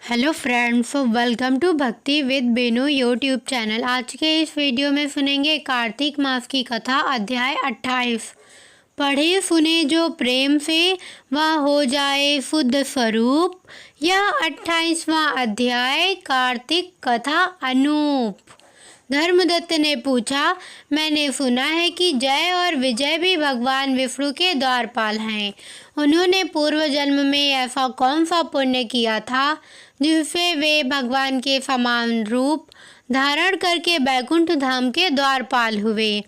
Hello friends, welcome to भक्ति with Bennu YouTube channel. आज के इस वीडियो में सुनेंगे कार्तिक मास की कथा अध्याय 28। पढ़े सुने जो प्रेम से वह हो जाए शुद्ध स्वरूप। यह 28वां अध्याय कार्तिक कथा अनूप। धर्मदत्त ने पूछा, मैंने सुना है कि जय और विजय भी भगवान विष्णु के द्वारपाल हैं। उन्होंने पूर्व जन्म में ऐसा कौन सा पुण्य किया था जिससे वे भगवान के समान रूप धारण करके बैकुंठ धाम के द्वारपाल हुए।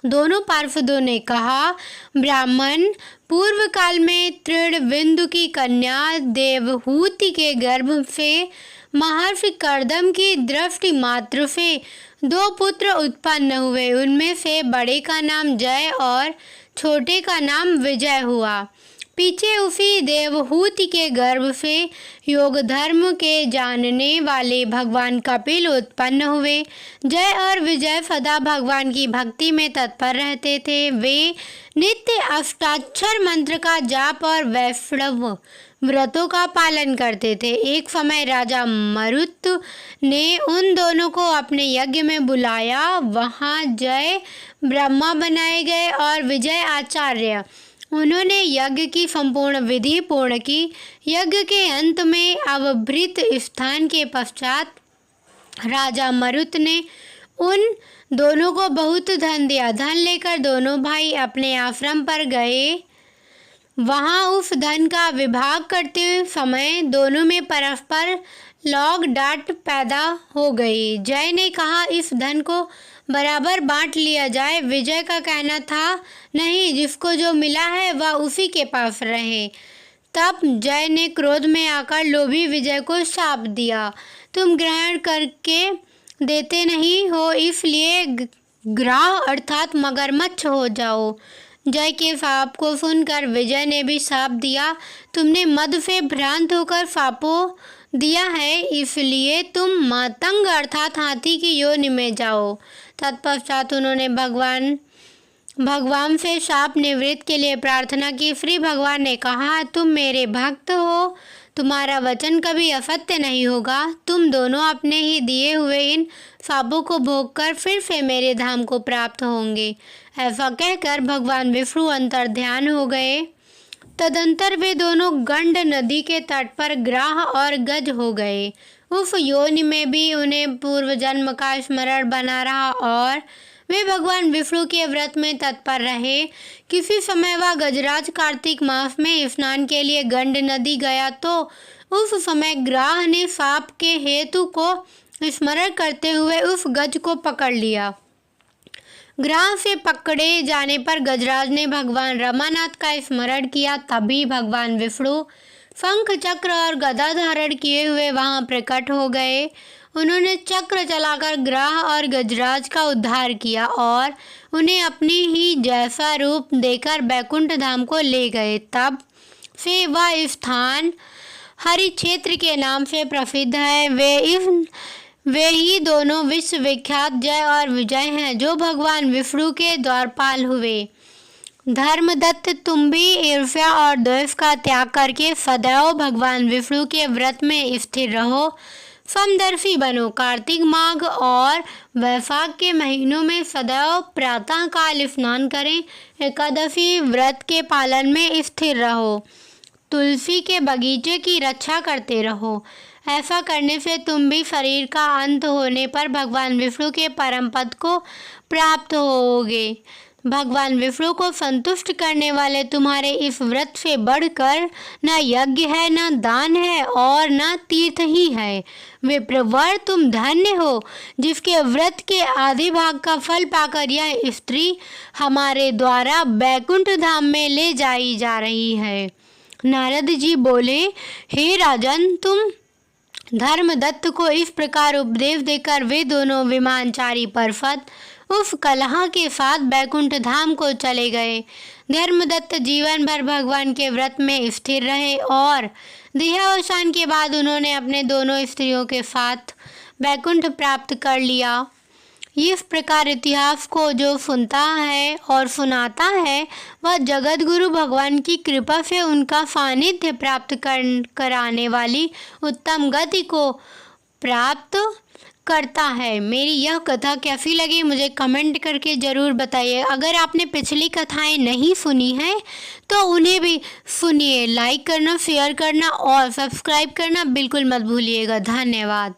दोनों पार्षदों ने कहा, ब्राह्मण पूर्व काल में तृणबिंदु की कन्या देवहूति के गर्भ से महर्षि कर्दम की दृष्टि मात्र से 2 पुत्र उत्पन्न हुए। उनमें से बड़े का नाम जय और छोटे का नाम विजय हुआ। पीछे उसी देवहूति के गर्भ से योग धर्म के जानने वाले भगवान कपिल उत्पन्न हुए। जय और विजय सदा भगवान की भक्ति में तत्पर रहते थे। वे नित्य अष्टाक्षर मंत्र का जाप और वैष्णव व्रतों का पालन करते थे। एक समय राजा मरुत ने उन दोनों को अपने यज्ञ में बुलाया। वहां जय ब्रह्मा बनाए गए और विजय आचार्य। उन्होंने यज्ञ की संपूर्ण विधि पूर्ण की। यज्ञ के अंत में अवभृत स्थान के पश्चात राजा मरुत ने उन दोनों को बहुत धन दिया। धन लेकर दोनों भाई अपने आश्रम पर गए। वहां उस धन का विभाग करते समय दोनों में परस्पर लौग डांट पैदा हो गई। जय ने कहा, इस धन को बराबर बांट लिया जाए। विजय का कहना था, नहीं, जिसको जो मिला है वह उसी के पास रहे। तब जय ने क्रोध में आकर लोभी विजय को शाप दिया, तुम ग्रहण करके देते नहीं हो, इसलिए ग्राह अर्थात मगरमच्छ हो जाओ। जय के शाप को सुनकर विजय ने भी शाप दिया, तुमने मद से भ्रांत होकर शापों दिया है, इसलिए तुम मातंग अर्थात हाथी की योनि में जाओ। तत्पश्चात उन्होंने भगवान से शाप निवृत्त के लिए प्रार्थना की। श्री भगवान ने कहा, तुम मेरे भक्त हो, तुम्हारा वचन कभी असत्य नहीं होगा। तुम दोनों अपने ही दिए हुए इन शापों को भोगकर फिर से मेरे धाम को प्राप्त होंगे। ऐसा कहकर भगवान विष्णु अंतर्ध्यान हो गए। तदंतर वे दोनों गंड नदी के तट पर ग्राह और गज हो गए। उस योनि में भी उन्हें पूर्व जन्म का स्मरण बना रहा और वे भगवान विष्णु के व्रत में तत्पर रहे। किसी समय वह गजराज कार्तिक मास में स्नान के लिए गंड नदी गया तो उस समय ग्राह ने शाप के हेतु को स्मरण करते हुए उस गज को पकड़ लिया। ग्राह से पकड़े जाने पर गजराज ने भगवान रमानाथ का स्मरण किया। तभी भगवान विष्णु शंख चक्र और गदा धारण किए हुए वहां प्रकट हो गए। उन्होंने चक्र चलाकर ग्राह और गजराज का उद्धार किया और उन्हें अपनी ही जैसा रूप देकर बैकुंठ धाम को ले गए। तब से वह स्थान हरि क्षेत्र के नाम से प्रसिद्ध है। वे ही दोनों विश्व विख्यात जय और विजय हैं, जो भगवान विष्णु के द्वारपाल हुए। धर्मदत्त, तुम भी ईर्ष्या और द्वेष का त्याग करके सदैव भगवान विष्णु के व्रत में स्थिर रहो। समदर्शी बनो। कार्तिक माघ और वैशाख के महीनों में सदैव प्रातः काल स्नान करें। एकादशी व्रत के पालन में स्थिर रहो। तुलसी के बगीचे की रक्षा करते रहो। ऐसा करने से तुम भी शरीर का अंत होने पर भगवान विष्णु के परम पद को प्राप्त होगे। भगवान विष्णु को संतुष्ट करने वाले तुम्हारे इस व्रत से बढ़कर न यज्ञ है, न दान है और न तीर्थ ही है। विप्रवर, तुम धन्य हो जिसके व्रत के आधे भाग का फल पाकर यह स्त्री हमारे द्वारा बैकुंठ धाम में ले जाई जा रही है। नारद जी बोले, हे राजन, तुम धर्मदत्त को इस प्रकार उपदेश देकर वे दोनों विमानचारी पर्वत उस कलह के साथ बैकुंठ धाम को चले गए। धर्मदत्त जीवन भर भगवान के व्रत में स्थिर रहे और देहावसान के बाद उन्होंने अपने दोनों स्त्रियों के साथ बैकुंठ प्राप्त कर लिया। इस प्रकार इतिहास को जो सुनता है और सुनाता है वह जगत गुरु भगवान की कृपा से उनका सानिध्य प्राप्त कराने वाली उत्तम गति को प्राप्त करता है। मेरी यह कथा कैसी लगी मुझे कमेंट करके ज़रूर बताइए। अगर आपने पिछली कथाएं नहीं सुनी हैं तो उन्हें भी सुनिए। लाइक करना, शेयर करना और सब्सक्राइब करना बिल्कुल मत भूलिएगा। धन्यवाद।